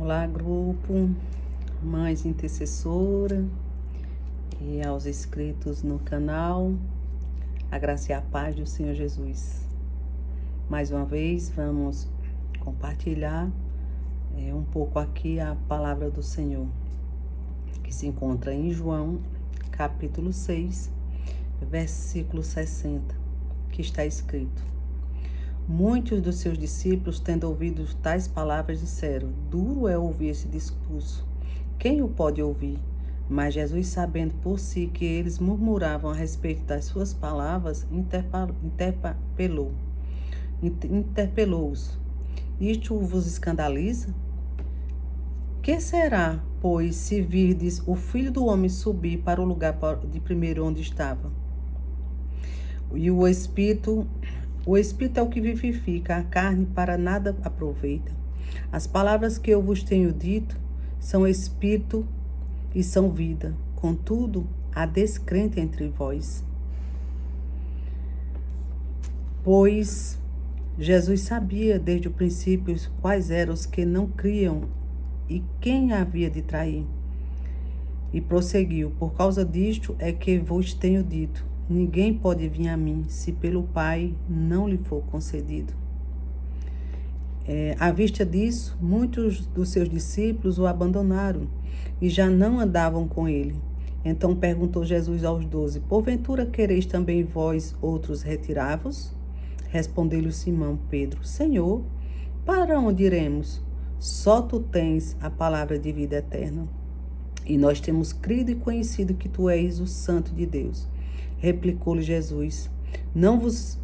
Olá, grupo, Mães Intercessora e aos inscritos no canal, a graça e a paz do Senhor Jesus. Mais uma vez, vamos compartilhar um pouco aqui a palavra do Senhor, que se encontra em João, capítulo 6, versículo 60, que está escrito: Muitos dos seus discípulos, tendo ouvido tais palavras, disseram: Duro é ouvir esse discurso. Quem o pode ouvir? Mas Jesus, sabendo por si que eles murmuravam a respeito das suas palavras, interpelou-os. Isto vos escandaliza? Que será, pois, se virdes o Filho do Homem subir para o lugar de primeiro onde estava? E o Espírito é o que vivifica, a carne para nada aproveita. As palavras que eu vos tenho dito são espírito e são vida. Contudo, há descrente entre vós. Pois Jesus sabia desde o princípio quais eram os que não criam e quem havia de trair. E prosseguiu: Por causa disto é que vos tenho dito: ninguém pode vir a mim, se pelo Pai não lhe for concedido. À vista disso, muitos dos seus discípulos o abandonaram e já não andavam com ele. Então perguntou Jesus aos 12: Porventura quereis também vós outros retirar-vos? Respondeu-lhe Simão Pedro: Senhor, para onde iremos? Só tu tens a palavra de vida eterna. E nós temos crido e conhecido que tu és o Santo de Deus. Replicou-lhe Jesus: Não vos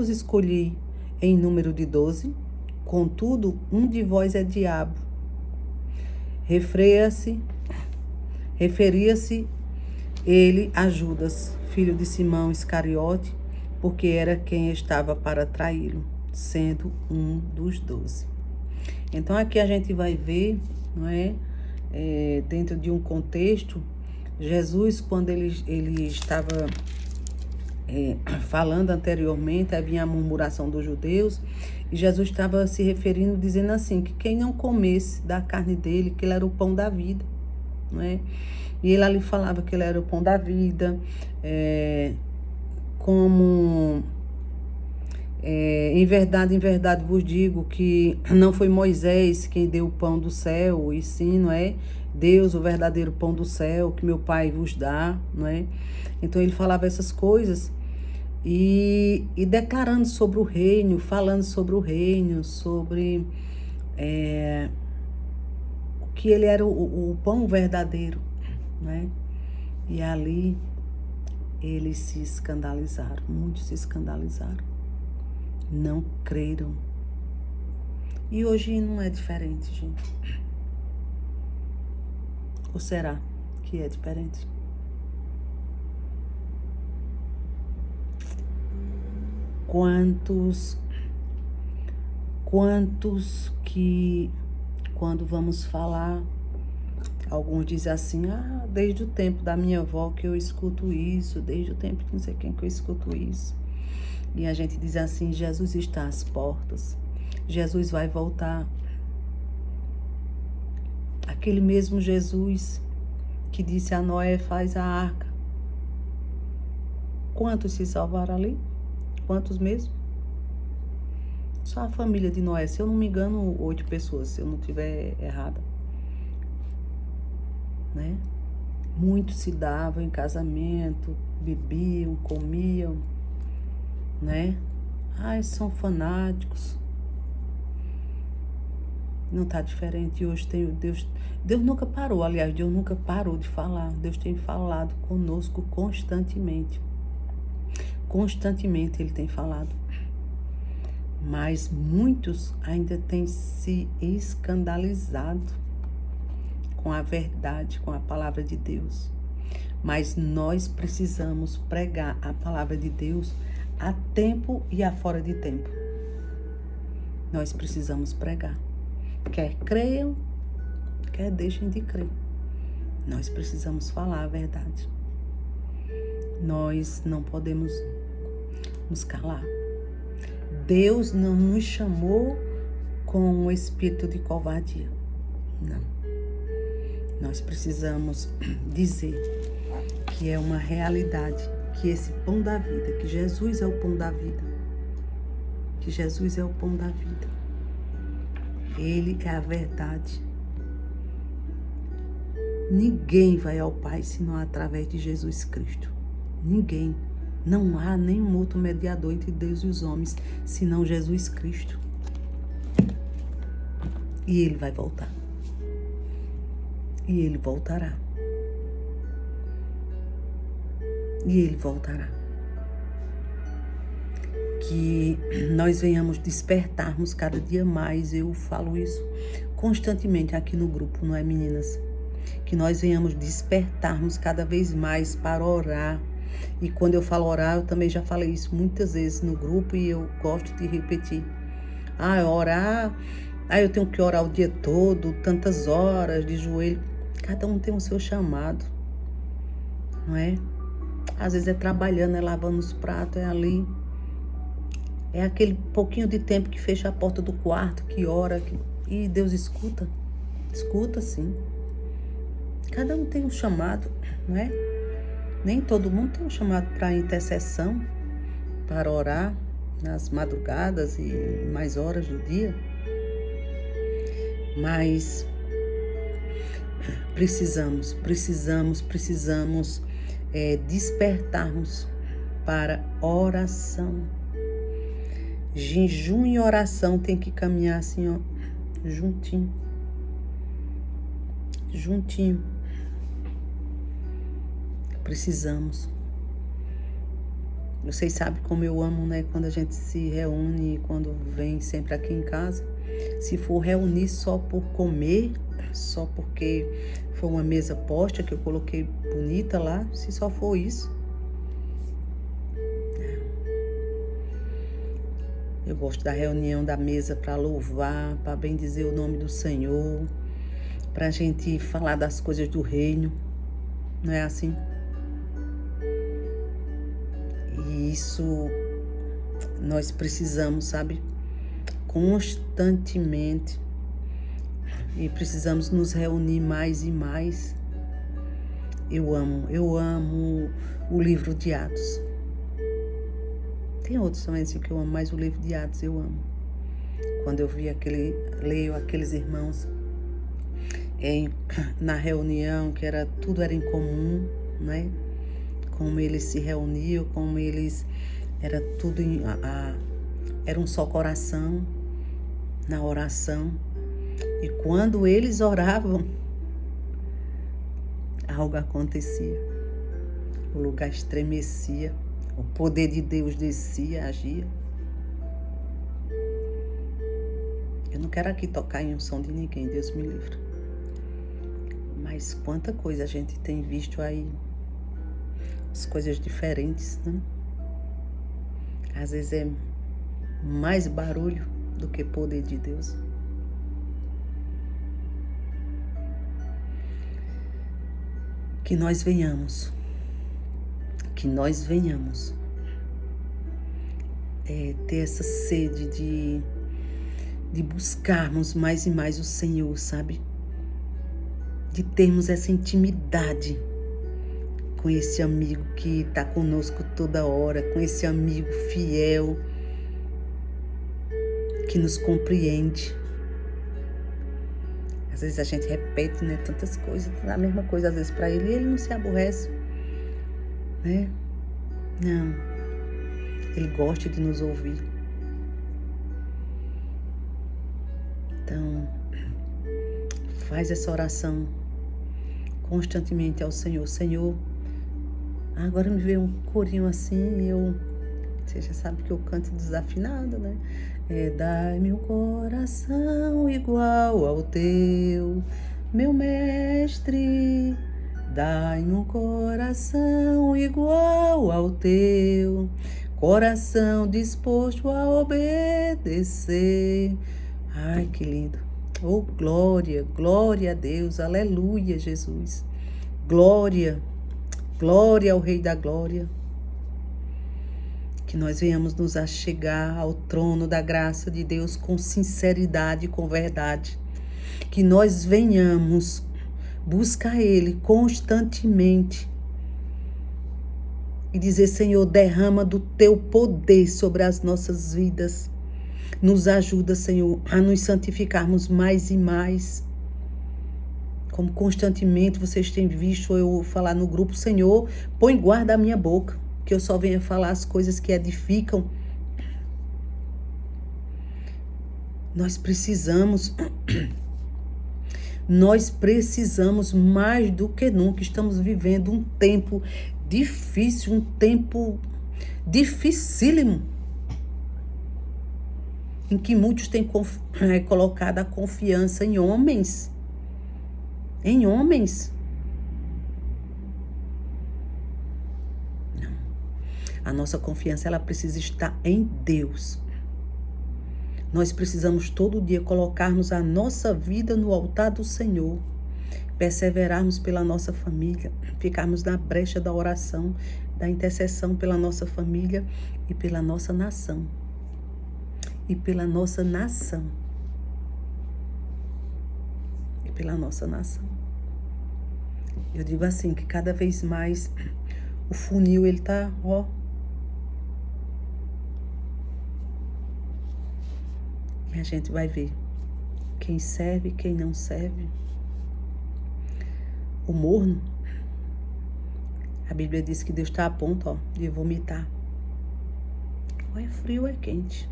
escolhi em número de 12? Contudo, um de vós é diabo. Referia-se ele a Judas, filho de Simão Iscariote, porque era quem estava para traí-lo, sendo um dos 12. Então aqui a gente vai ver, não é? Dentro de um contexto, Jesus, quando ele estava falando anteriormente, havia a murmuração dos judeus, e Jesus estava se referindo, dizendo assim, que quem não comesse da carne dele, que ele era o pão da vida, não é? E ele ali falava que ele era o pão da vida, em verdade vos digo que não foi Moisés quem deu o pão do céu, e sim, não é? Deus, o verdadeiro pão do céu, que meu Pai vos dá, não é? Então ele falava essas coisas e declarando sobre o reino, falando sobre o reino, sobre que ele era o pão verdadeiro, né? E ali eles se escandalizaram, muitos se escandalizaram, não creram. E hoje não é diferente, gente. Ou será que é diferente? Quantos que, quando vamos falar, alguns dizem assim: desde o tempo da minha avó que eu escuto isso, desde o tempo de não sei quem que eu escuto isso. E a gente diz assim: Jesus está às portas, Jesus vai voltar. Aquele mesmo Jesus que disse a Noé: faz a arca. Quantos se salvaram ali? Quantos mesmo? Só a família de Noé, se eu não me engano, 8 pessoas, se eu não estiver errada, né? Muitos se davam em casamento, bebiam, comiam, né? São fanáticos. Não está diferente. Hoje tem Deus. Deus nunca parou, aliás, Deus nunca parou de falar. Deus tem falado conosco constantemente. Constantemente Ele tem falado. Mas muitos ainda têm se escandalizado com a verdade, com a palavra de Deus. Mas nós precisamos pregar a palavra de Deus a tempo e a fora de tempo. Nós precisamos pregar. Quer creiam, quer deixem de crer. Nós precisamos falar a verdade. Nós não podemos nos calar. Deus não nos chamou com um espírito de covardia. Não. Nós precisamos dizer que é uma realidade, que esse pão da vida, que Jesus é o pão da vida, que Jesus é o pão da vida. Ele é a verdade. Ninguém vai ao Pai senão através de Jesus Cristo. Ninguém. Não há nenhum outro mediador entre Deus e os homens senão Jesus Cristo. E Ele vai voltar. E Ele voltará. E Ele voltará. Que nós venhamos despertarmos cada dia mais. Eu falo isso constantemente aqui no grupo, não é, meninas? Que nós venhamos despertarmos cada vez mais para orar. E quando eu falo orar, eu também já falei isso muitas vezes no grupo e eu gosto de repetir. Orar, eu tenho que orar o dia todo, tantas horas de joelho. Cada um tem o seu chamado, não é? Às vezes é trabalhando, é lavando os pratos, é ali. É aquele pouquinho de tempo que fecha a porta do quarto, que ora, e Deus escuta. Escuta, sim. Cada um tem um chamado, não é? Nem todo mundo tem um chamado para intercessão, para orar nas madrugadas e mais horas do dia. Mas precisamos despertarmos para oração. Jejum e oração tem que caminhar assim, ó, juntinho. Precisamos. Vocês sabem como eu amo, né? Quando a gente se reúne, quando vem sempre aqui em casa. Se for reunir só por comer, só porque foi uma mesa posta que eu coloquei bonita lá, se só for isso. Eu gosto da reunião da mesa para louvar, para bendizer o nome do Senhor, para a gente falar das coisas do reino. Não é assim? E isso nós precisamos, sabe? Constantemente. E precisamos nos reunir mais e mais. Eu amo o livro de Atos. Tem outros também assim que eu amo, mas o livro de Atos eu amo. Quando eu leio aqueles irmãos na reunião, que tudo era em comum, né? Como eles se reuniam, como eles era tudo era um só coração na oração. E quando eles oravam, algo acontecia. O lugar estremecia, o poder de Deus descia, agia. Eu não quero aqui tocar em unção de ninguém, Deus me livre. Mas quanta coisa a gente tem visto aí, as coisas diferentes, né? Às vezes é mais barulho do que poder de Deus. Que nós venhamos ter essa sede de buscarmos mais e mais o Senhor, sabe? De termos essa intimidade com esse amigo que está conosco toda hora, com esse amigo fiel, que nos compreende. Às vezes a gente repete, né, tantas coisas, a mesma coisa às vezes para ele, e ele não se aborrece, né? Não, ele gosta de nos ouvir. Então, faz essa oração constantemente ao Senhor. Senhor, agora me veio um corinho assim, você já sabe que eu canto desafinado, né? Dai-me um coração igual ao teu, meu mestre. Dai-me um coração igual ao teu, coração disposto a obedecer. Ai, que lindo. Oh, glória, glória a Deus, aleluia, Jesus. Glória, glória ao Rei da Glória. Que nós venhamos nos achegar ao trono da graça de Deus com sinceridade e com verdade. que nós venhamos buscar Ele constantemente e dizer: Senhor, derrama do teu poder sobre as nossas vidas. Nos ajuda, Senhor, a nos santificarmos mais e mais. Como constantemente vocês têm visto eu falar no grupo: Senhor, põe guarda a minha boca, que eu só venha falar as coisas que edificam. Nós precisamos mais do que nunca. Estamos vivendo um tempo difícil, um tempo dificílimo, em que muitos têm colocado a confiança em homens. Em homens. Não. A nossa confiança, ela precisa estar em Deus. Nós precisamos todo dia colocarmos a nossa vida no altar do Senhor, perseverarmos pela nossa família, ficarmos na brecha da oração, da intercessão pela nossa família e pela nossa nação. E pela nossa nação. E pela nossa nação. Eu digo assim, que cada vez mais o funil, ele tá, e a gente vai ver quem serve, quem não serve. O morno, a Bíblia diz que Deus está a ponto, de vomitar. Ou é frio ou é quente.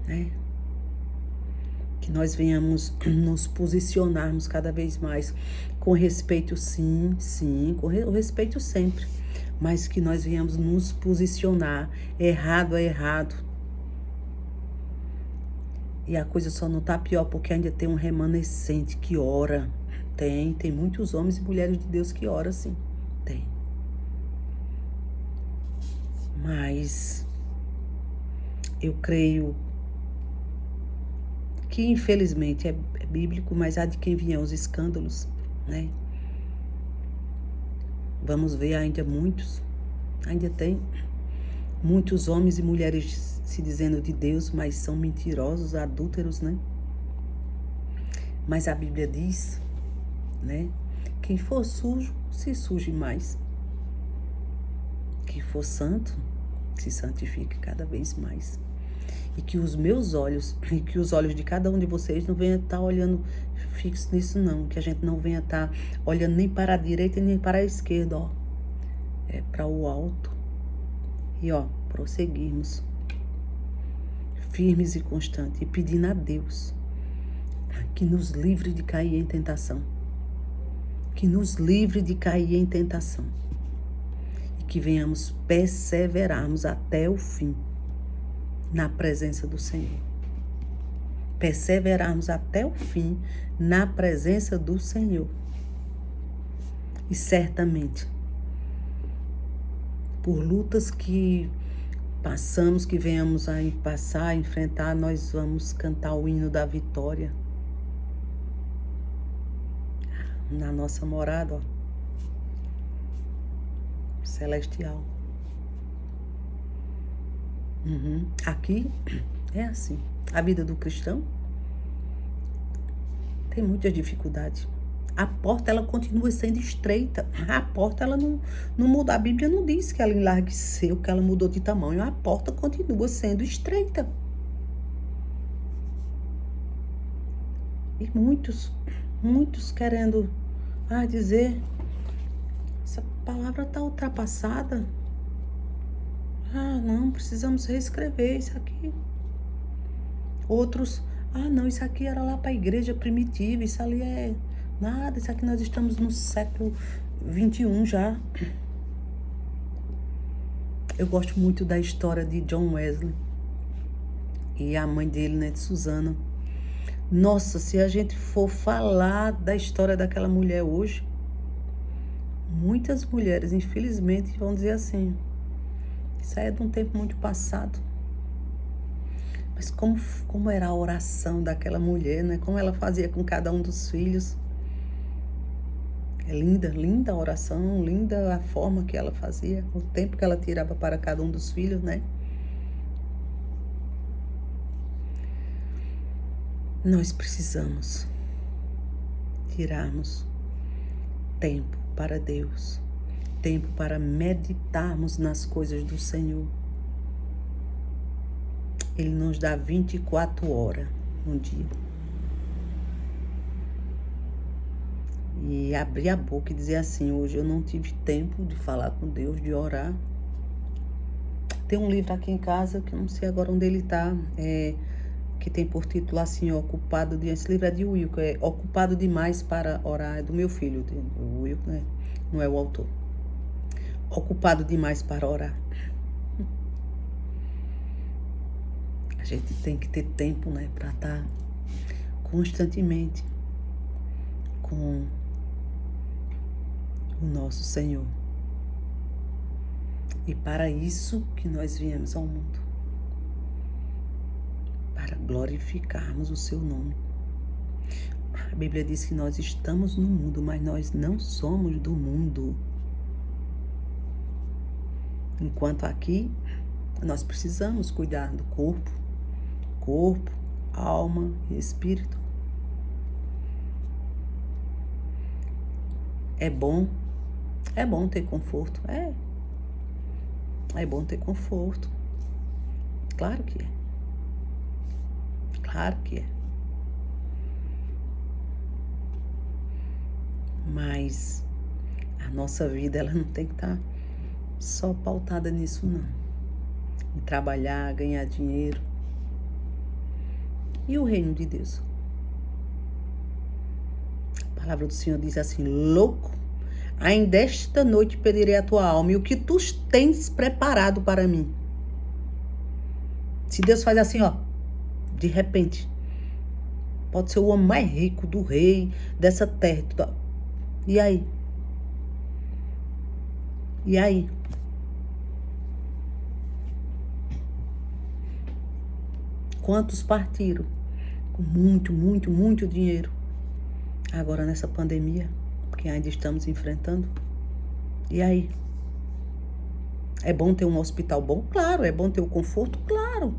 Né? Que nós venhamos nos posicionarmos cada vez mais com respeito, sim, com o respeito sempre, mas que nós venhamos nos posicionar. Errado é errado. E a coisa só não tá pior porque ainda tem um remanescente que ora. Tem muitos homens e mulheres de Deus que oram, sim. Tem. Mas eu creio que infelizmente é bíblico, mas há de quem vier os escândalos, né? Vamos ver ainda tem muitos homens e mulheres se dizendo de Deus, mas são mentirosos, adúlteros, né? Mas a Bíblia diz, né? Quem for sujo, se suje mais. Quem for santo, se santifique cada vez mais. E que os meus olhos, e que os olhos de cada um de vocês não venham estar olhando fixo nisso, não. Que a gente não venha estar olhando nem para a direita nem para a esquerda, É para o alto. E, prosseguirmos firmes e constantes e pedindo a Deus que nos livre de cair em tentação. Que nos livre de cair em tentação. E que venhamos perseverarmos até o fim na presença do Senhor. Perseverarmos até o fim na presença do Senhor. E certamente, por lutas que passamos, que venhamos a passar, a enfrentar, nós vamos cantar o hino da vitória na nossa morada, celestial. Aqui é assim. A vida do cristão tem muitas dificuldades. A porta, ela continua sendo estreita. A porta, ela não muda. A Bíblia não diz que ela enlargueceu, que ela mudou de tamanho. A porta continua sendo estreita. E muitos querendo dizer: essa palavra está ultrapassada. Não, precisamos reescrever isso aqui. Outros: não, isso aqui era lá para a igreja primitiva, isso ali é nada, isso aqui nós estamos no século 21 já. Eu gosto muito da história de John Wesley e a mãe dele, né, de Susana. Nossa, se a gente for falar da história daquela mulher hoje, muitas mulheres, infelizmente, vão dizer assim: isso aí é de um tempo muito passado. Mas como era a oração daquela mulher, né? Como ela fazia com cada um dos filhos. É linda a oração, linda a forma que ela fazia, o tempo que ela tirava para cada um dos filhos, né? Nós precisamos tirarmos tempo para Deus, tempo para meditarmos nas coisas do Senhor. Ele nos dá 24 horas no dia. E abrir a boca e dizer assim: hoje eu não tive tempo de falar com Deus, de orar. Tem um livro aqui em casa, que eu não sei agora onde ele está, que tem por título assim, Ocupado de... Esse livro é de Will, que é Ocupado Demais para Orar, é do meu filho, o Will, né? Não é o autor. Ocupado Demais para Orar. A gente tem que ter tempo, né, para estar constantemente com o nosso Senhor. E para isso que nós viemos ao mundo, para glorificarmos o seu nome. A Bíblia diz que nós estamos no mundo, mas nós não somos do mundo. Enquanto aqui, nós precisamos cuidar do corpo, alma e espírito. É bom ter conforto, é bom ter conforto. Claro que é. Claro que é. Mas a nossa vida, ela não tem que estar só pautada nisso, não. Em trabalhar, ganhar dinheiro. E o reino de Deus? A palavra do Senhor diz assim: louco, ainda esta noite pedirei a tua alma e o que tu tens preparado para mim. Se Deus faz assim, ó, de repente, pode ser o homem mais rico do rei, dessa terra. E aí? E aí? Quantos partiram com muito dinheiro agora nessa pandemia que ainda estamos enfrentando? E aí? É bom ter um hospital bom? Claro. É bom ter o conforto? Claro.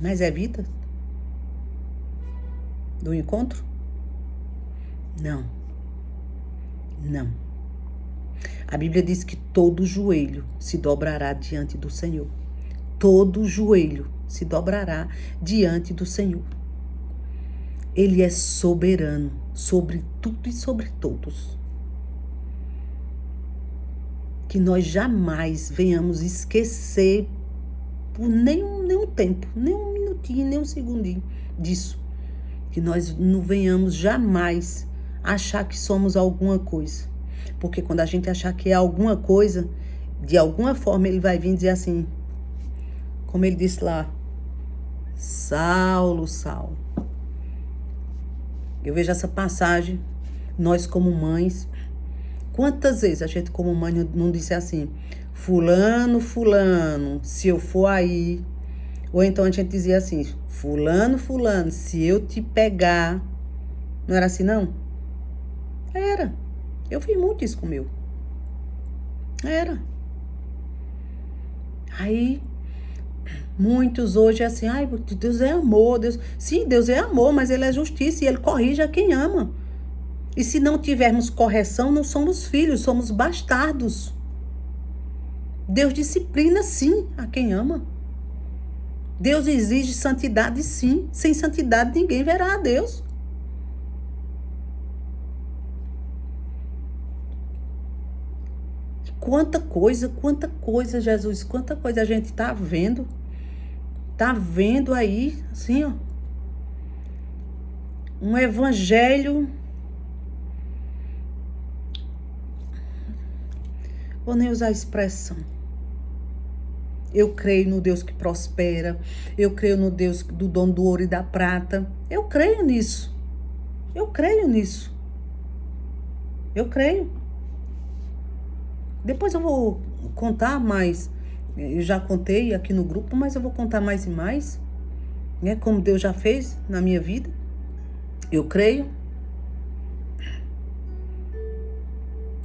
Mas evita do encontro? Não. A Bíblia diz que todo joelho se dobrará diante do Senhor. Todo joelho se dobrará diante do Senhor. Ele é soberano sobre tudo e sobre todos. Que nós jamais venhamos esquecer por nenhum tempo, nem um minutinho, nem um segundinho disso. Que nós não venhamos jamais achar que somos alguma coisa. Porque quando a gente achar que é alguma coisa, de alguma forma ele vai vir dizer assim, como ele disse lá: Saulo, Saulo. Eu vejo essa passagem, nós como mães, quantas vezes a gente como mãe não disse assim: fulano, se eu for aí. Ou então a gente dizia assim: fulano, se eu te pegar. Não era assim, não? Era. Eu fiz muito isso com o meu. Era. Aí, muitos hoje é assim: ai, Deus é amor. Sim, Deus é amor, mas Ele é justiça e Ele corrige a quem ama. E se não tivermos correção, não somos filhos, somos bastardos. Deus disciplina, sim, a quem ama. Deus exige santidade, sim. Sem santidade, ninguém verá a Deus. Quanta coisa, Jesus, quanta coisa a gente tá vendo. Tá vendo aí, assim, ó. Um evangelho. Vou nem usar a expressão. Eu creio no Deus que prospera. Eu creio no Deus do dono do ouro e da prata. Eu creio nisso. Eu creio nisso. Eu creio. Depois eu vou contar mais. Eu já contei aqui no grupo, mas eu vou contar mais e mais. Né? Como Deus já fez na minha vida. Eu creio.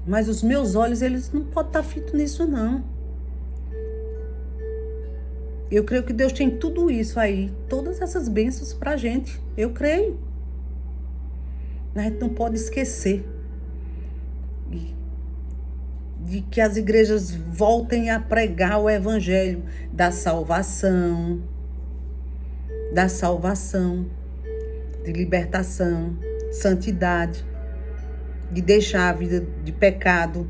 Mas os meus olhos, eles não podem estar fitos nisso, não. Eu creio que Deus tem tudo isso aí, todas essas bênçãos pra gente. Eu creio. A gente não pode esquecer de que as igrejas voltem a pregar o evangelho da salvação, de libertação, santidade, de deixar a vida de pecado,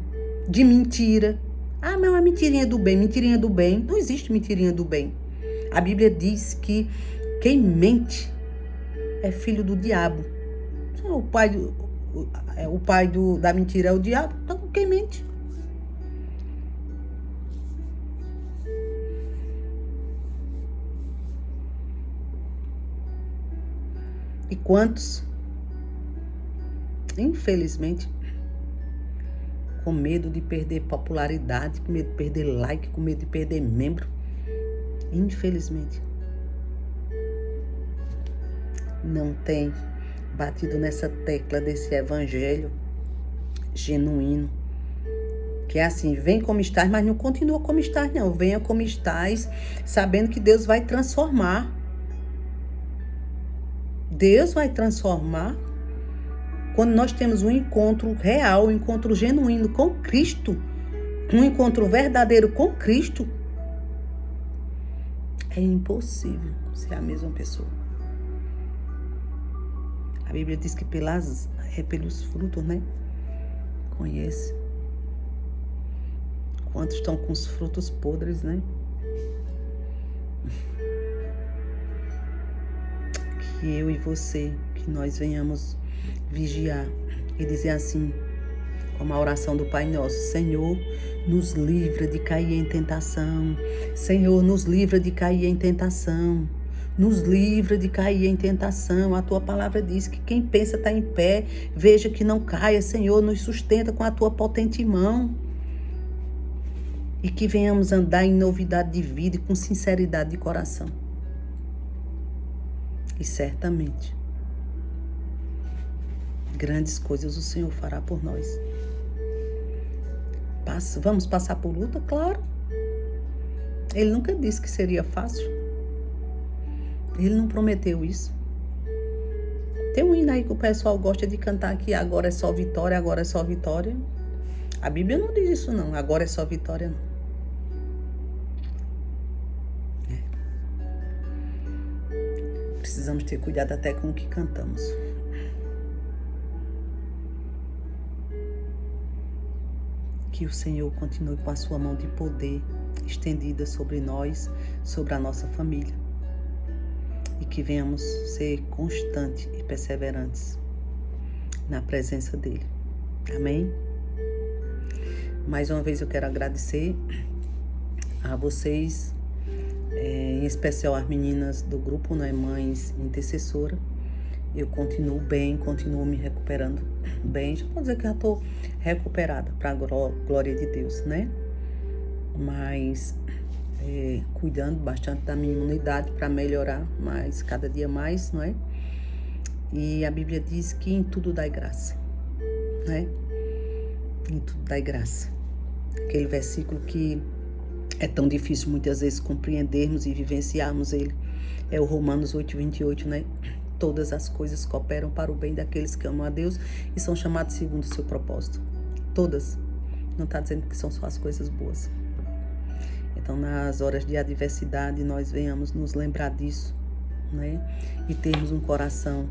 de mentira. Ah, mas é uma mentirinha do bem, mentirinha do bem. Não existe mentirinha do bem. A Bíblia diz que quem mente é filho do diabo. O pai da mentira é o diabo, então quem mente? E quantos, infelizmente, com medo de perder popularidade, com medo de perder like, com medo de perder membro, infelizmente, não tem batido nessa tecla desse evangelho genuíno, que é assim, vem como estás, mas não continua como estás, não. Venha como estás, sabendo que Deus vai transformar. Deus vai transformar quando nós temos um encontro real, um encontro genuíno com Cristo, um encontro verdadeiro com Cristo. É impossível ser a mesma pessoa. A Bíblia diz que pelos frutos, né? Conhece. Quantos estão com os frutos podres, né? Que eu e você, que nós venhamos vigiar e dizer assim, como a oração do Pai Nosso: Senhor, nos livra de cair em tentação. Senhor, nos livra de cair em tentação. Nos livra de cair em tentação. A tua palavra diz que quem pensa está em pé, veja que não caia. Senhor, nos sustenta com a tua potente mão. E que venhamos andar em novidade de vida e com sinceridade de coração. E certamente, grandes coisas o Senhor fará por nós. Vamos passar por luta? Claro. Ele nunca disse que seria fácil. Ele não prometeu isso. Tem um hino aí que o pessoal gosta de cantar que agora é só vitória, agora é só vitória. A Bíblia não diz isso não, agora é só vitória não. Precisamos ter cuidado até com o que cantamos. Que o Senhor continue com a sua mão de poder estendida sobre nós, sobre a nossa família. E que venhamos ser constantes e perseverantes na presença dEle. Amém? Mais uma vez eu quero agradecer a vocês, em especial as meninas do grupo, né, Mães Intercessora. Eu continuo bem, continuo me recuperando bem. Já posso dizer que já estou recuperada, para a glória de Deus, né? Mas cuidando bastante da minha imunidade para melhorar mais, cada dia mais, não é? E a Bíblia diz que em tudo dai graça, né? Em tudo dai graça. Aquele versículo que é tão difícil muitas vezes compreendermos e vivenciarmos ele. É o Romanos 8:28, né? Todas as coisas cooperam para o bem daqueles que amam a Deus e são chamados segundo o seu propósito. Todas. Não está dizendo que são só as coisas boas. Então, nas horas de adversidade, nós venhamos nos lembrar disso, né? E termos um coração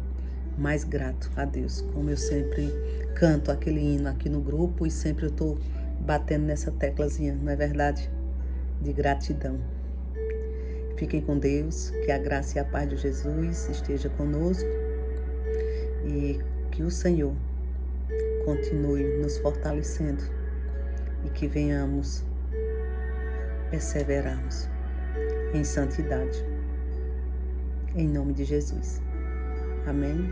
mais grato a Deus. Como eu sempre canto aquele hino aqui no grupo e sempre eu estou batendo nessa teclazinha, não é verdade? De gratidão. Fiquem com Deus, que a graça e a paz de Jesus esteja conosco e que o Senhor continue nos fortalecendo e que venhamos perseverarmos em santidade. Em nome de Jesus. Amém.